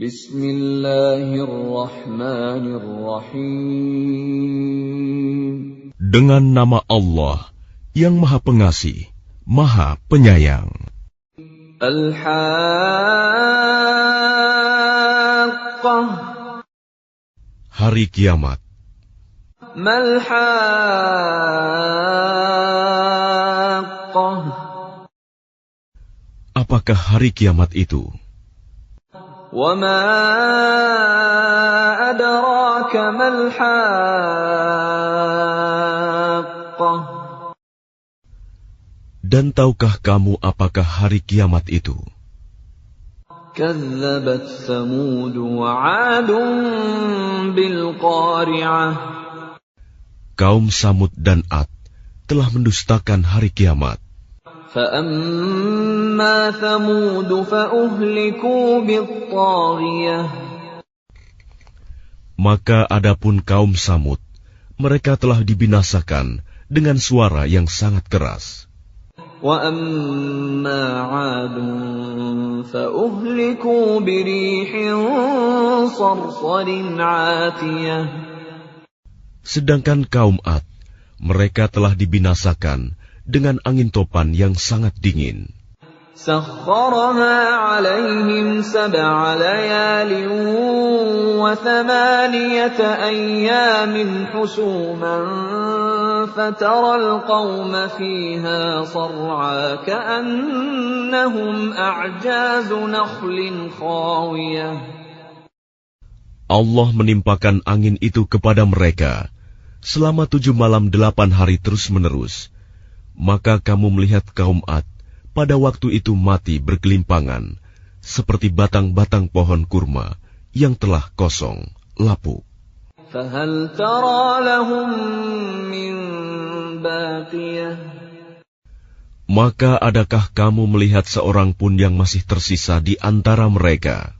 Bismillahirrahmanirrahim. Dengan nama Allah yang Maha Pengasih, Maha Penyayang. Al-Haqqah. Hari Kiamat. Mal-Haqqah. Apakah hari kiamat itu? Wa ma adraka mal-Haqqah. Dan tahukah kamu apakah hari kiamat itu? Kadzabat Tsamud wa 'Adun bil Qari'ah. Kaum Samud dan Ad telah mendustakan hari kiamat. فَأَمَّا ثَمُودُ فَأُهْلِكُوا بِالطَّاغِيَةِ. Maka adapun kaum Samud, mereka telah dibinasakan dengan suara yang sangat keras. وَأَمَّا عَادٌ فَأُهْلِكُوا بِرِيحٍ صَرْصَرٍ عَاتِيَةٍ. Sedangkan kaum Ad, mereka telah dibinasakan dengan angin topan yang sangat dingin. سَخَّرَهَا عَلَيْهِمْ 7 لَيَالٍ و8 أَيَّامٍ حُسُومًا فَتَرَى الْقَوْمَ فِيهَا صَرْعَىٰ كَأَنَّهُمْ أَعْجَازُ نَخْلٍ خَاوِيَةٍ. Allah menimpakan angin itu kepada mereka selama 7 malam 8 hari terus-menerus. Maka kamu melihat kaum Ad pada waktu itu mati bergelimpangan, seperti batang-batang pohon kurma yang telah kosong, lapuk. فَهَلْ تَرَىٰ لَهُم مِّن بَاقِيَةٍ. Maka adakah kamu melihat seorang pun yang masih tersisa di antara mereka?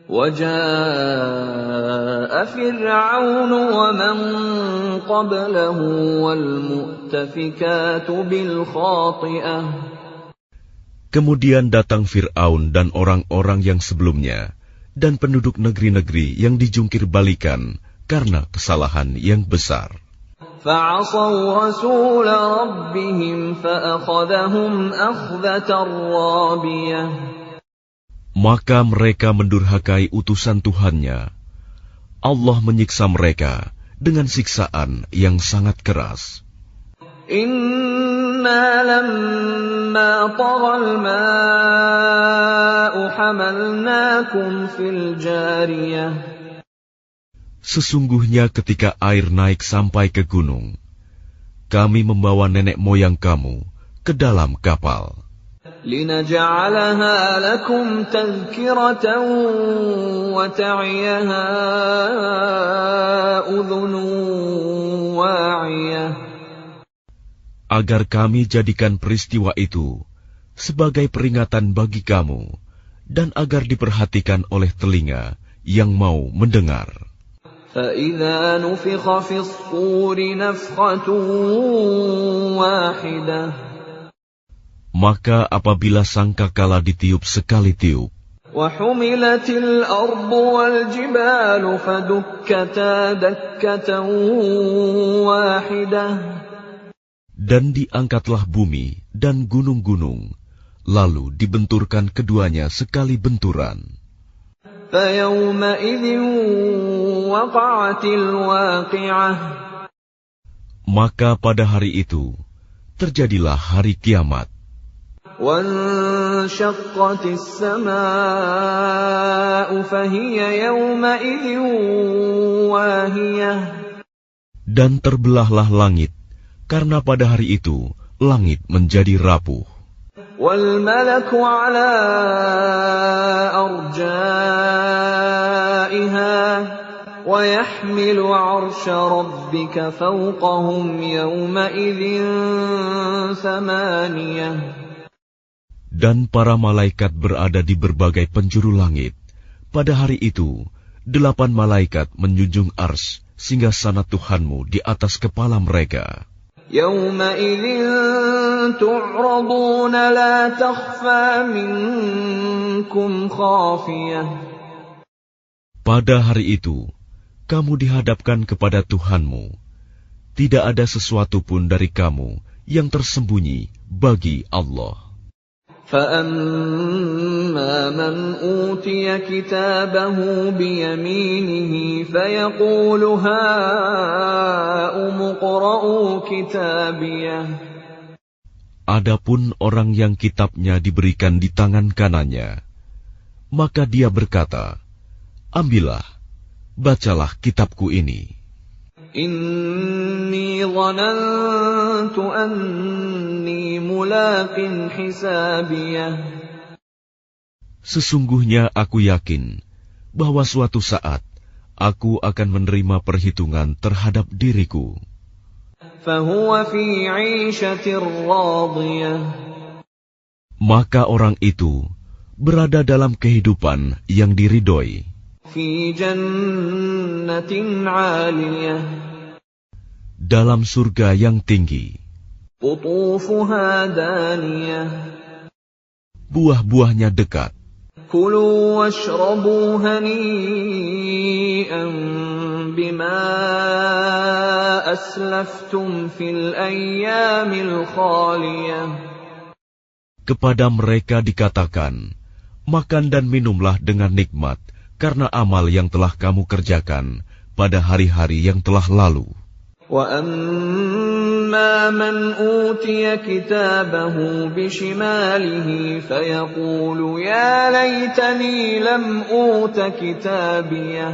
وَجَاءَ فِرْعَوْنُ وَمَن قَبْلَهُ وَالْمُؤْتَفِكَاتُ بِالْخَاطِئَةِ. Kemudian datang Fir'aun dan orang-orang yang sebelumnya, dan penduduk negeri-negeri yang dijungkir balikan karena kesalahan yang besar. فَعَصَوْا رَسُولَ رَبِّهِمْ فَأَخَذَهُمْ أَخْذَةً رَّابِيَةً. Maka mereka mendurhakai utusan Tuhannya. Allah menyiksa mereka dengan siksaan yang sangat keras. Inna lamma taghal ma'u hamalnakum fil jariyah. Sesungguhnya ketika air naik sampai ke gunung, kami membawa nenek moyang kamu ke dalam kapal. لِنَجْعَلَهَا لَكُمْ تَذْكِرَةً وَتَعِيَهَا أُذُنٌ وَاعِيَةٌ. Agar kami jadikan peristiwa itu sebagai peringatan bagi kamu, dan agar diperhatikan oleh telinga yang mau mendengar. فَإِذَا نُفِخَ فِي الصُّورِ نَفْخَةٌ وَاحِدَةٌ. Maka apabila sangkakala ditiup sekali tiup, وَحُمِلَتِ الْأَرْضُ وَالْجِبَالُ فَدُكَّتَا دَكَّةً وَاحِدَةً. dan diangkatlah bumi dan gunung-gunung, lalu dibenturkan keduanya sekali benturan. فَيَوْمَئِذٍ وَقَعَتِ الْوَاقِعَةُ. Maka pada hari itu terjadilah hari kiamat. وَانشَقَّتِ السَّمَاءُ فَهِيَ يَوْمَئِذٍ وَاهِيَةٌ. Dan terbelahlah langit, karena pada hari itu langit menjadi rapuh. وَالْمَلَكُ عَلَىٰ أَرْجَائِهَا وَيَحْمِلُ عَرْشَ رَبِّكَ فَوْقَهُمْ يَوْمَئِذٍ ثَمَانِيَةٌ. Dan para malaikat berada di berbagai penjuru langit. Pada hari itu, 8 malaikat menjunjung ars singgasana Tuhanmu di atas kepala mereka. يَوْمَئِذٍ تُعْرَضُونَ لَا تَخْفَىٰ مِنكُمْ خَافِيَةٌ. Pada hari itu, kamu dihadapkan kepada Tuhanmu. Tidak ada sesuatu pun dari kamu yang tersembunyi bagi Allah. فَأَمَّا مَنْ أُوتِيَ كِتَابَهُ بِيَمِينِهِ فَيَقُولُ هَاؤُمُ اقْرَءُوا كِتَابِيَهْ. Adapun orang yang kitabnya diberikan di tangan kanannya, maka dia berkata, ambillah, bacalah kitabku ini. Inni dhanantu anni mulaqin hisabiyah. Sesungguhnya aku yakin bahwa suatu saat aku akan menerima perhitungan terhadap diriku. Fahuwa fi 'ishatir radiyah. Maka orang itu berada dalam kehidupan yang diridhoi. Fi jannatin 'aliyah. Dalam surga yang tinggi. Qutufuha daniyah. Buah-buahnya dekat. Kulu washrabu hani'an bima aslaftum fil ayyamil khaliyah. Kepada mereka dikatakan, makan dan minumlah dengan nikmat karena amal yang telah kamu kerjakan pada hari-hari yang telah lalu. وَأَمَّا مَنْ أُوتِيَ كِتَابَهُ بِشِمَالِهِ فَيَقُولُ يَا لَيْتَنِي لَمْ أُوتَ كِتَابِيَهْ.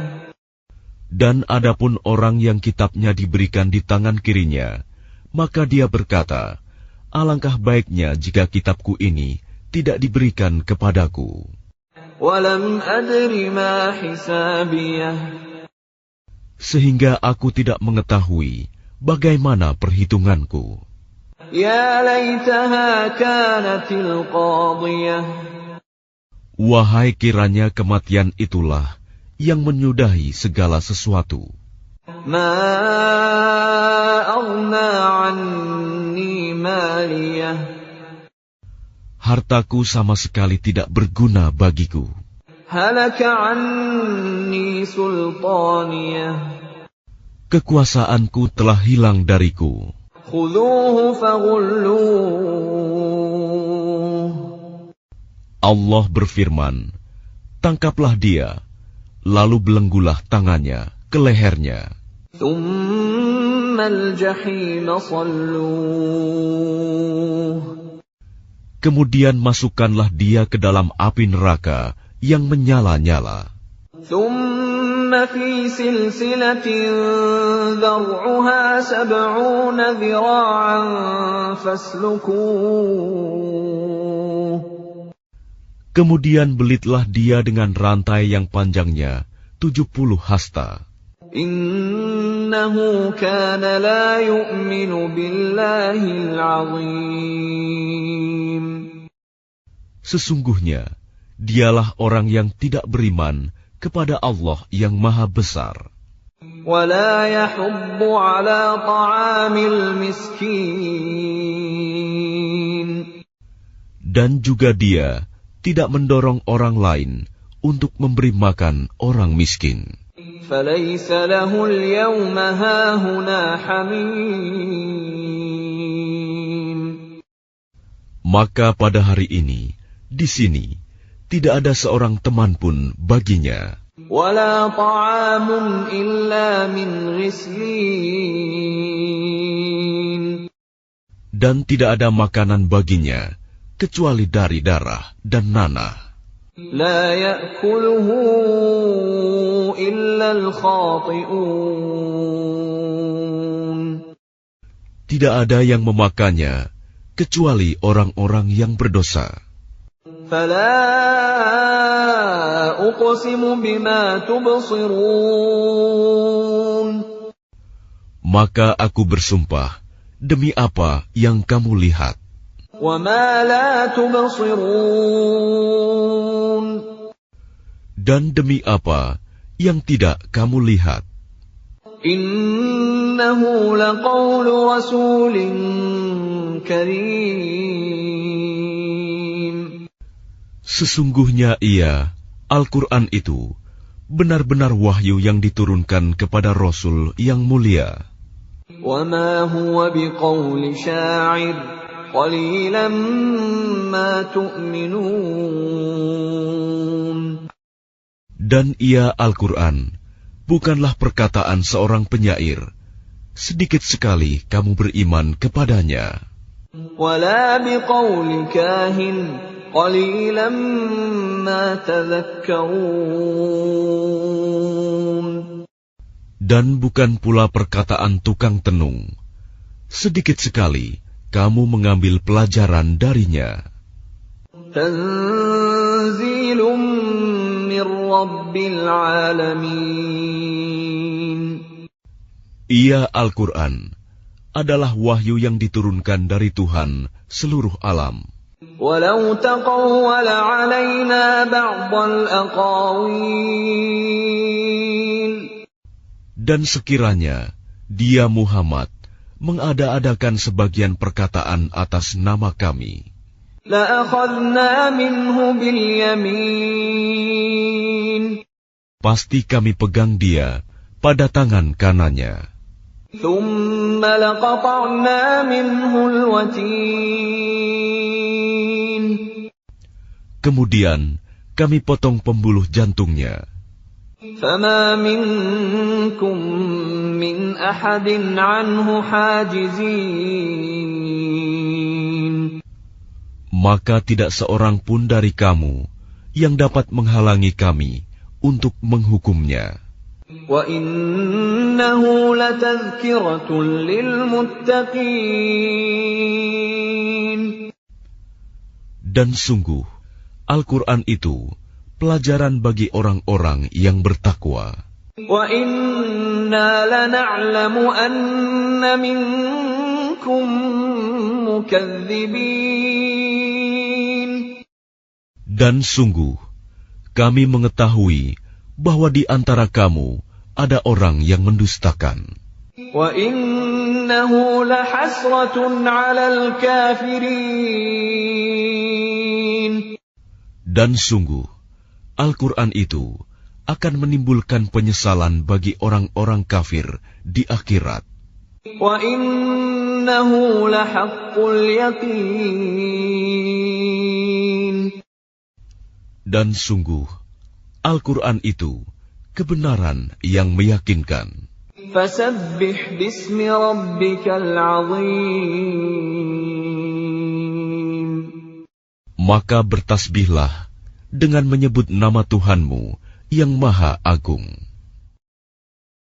Dan adapun orang yang kitabnya diberikan di tangan kirinya, maka dia berkata, alangkah baiknya jika kitabku ini tidak diberikan kepadaku. وَلَمْ أَدْرِ مَا حِسَابِيَهْ. Sehingga aku tidak mengetahui bagaimana perhitunganku. Ya laitaha kanatil qadiyah. Wahai kiranya kematian itulah yang menyudahi segala sesuatu. Ma aghna anni maliyah. Hartaku sama sekali tidak berguna bagiku. Halaka anni sultaniyah. Kekuasaanku telah hilang dariku. Khudhuhu faghulluh. Allah berfirman, tangkaplah dia, lalu belenggulah tangannya ke lehernya. Thummal jahim salluh. Kemudian masukkanlah dia ke dalam api neraka yang menyala-nyala. Thumma fi silsilatin dhar'uha 70 dhira'an faslukuh. Kemudian belitlah dia dengan rantai yang panjangnya 70 hasta. Innahu kana la yu'minu billahil 'azim. Sesungguhnya dialah orang yang tidak beriman kepada Allah yang Maha Besar. Wala yahuddu 'ala ta'amil miskin. Dan juga dia tidak mendorong orang lain untuk memberi makan orang miskin. Falaysa lahu al-yawma hahuna hamim. Maka pada hari ini, di sini, tidak ada seorang teman pun baginya. Wala ta'amun illa min ghislin. Dan tidak ada makanan baginya, kecuali dari darah dan nanah. La ya'kuluhu illa al-khati'un. Tidak ada yang memakannya, kecuali orang-orang yang berdosa. Fala uqsimu bima tubsirun. Maka aku bersumpah, demi apa yang kamu lihat. Wa ma la tubsirun. Dan demi apa yang tidak kamu lihat. Innahu laqawlu rasulin karim. Sesungguhnya ia, Al-Quran itu, benar-benar wahyu yang diturunkan kepada Rasul yang mulia. وَمَا هُوَ بِقَوْلِ شَاعِرٍ قَلِيلًا مَا تُؤْمِنُونَ. Dan ia Al-Quran bukanlah perkataan seorang penyair, sedikit sekali kamu beriman kepadanya. وَلَا بِقَوْلِ كَاهِنٍ قَلِيلًا مَا تَذَكَّرُونَ. Dan bukan pula perkataan tukang tenung, sedikit sekali kamu mengambil pelajaran darinya. Tanzilum min Rabbil Alamin. Ia Al-Quran adalah wahyu yang diturunkan dari Tuhan seluruh alam. Walau taqawwala 'alaina ba'dal aqawil. Dan sekiranya dia Muhammad mengada-adakan sebagian perkataan atas nama kami, la'akhadna minhu bil yamin. Pasti kami pegang dia pada tangan kanannya. Thumma laqata'na minhu al-watin. Kemudian kami potong pembuluh jantungnya. فَمَا مِنْكُمْ مِنْ أَحَدٍ عَنْهُ حَاجِزِينَ. Maka tidak seorang pun dari kamu yang dapat menghalangi kami untuk menghukumnya. وَإِنَّهُ لَتَذْكِرَةٌ لِلْمُتَّقِينَ. Dan sungguh, Al-Quran itu pelajaran bagi orang-orang yang bertakwa. وَإِنَّا لَنَعْلَمُ أَنَّ مِنكُم مُكَذِّبِينَ. Dan sungguh, kami mengetahui bahwa di antara kamu ada orang yang mendustakan. وَإِنَّهُ لَحَسْرَةٌ عَلَى الْكَافِرِينَ. Dan sungguh, Al-Quran itu akan menimbulkan penyesalan bagi orang-orang kafir di akhirat. وَإِنَّهُ لَحَقُّ الْيَقِينِ. Dan sungguh, Al-Quran itu kebenaran yang meyakinkan. فَسَبِّحْ بِاسْمِ رَبِّكَ الْعَظِيمِ. Maka bertasbihlah dengan menyebut nama Tuhanmu yang Maha Agung.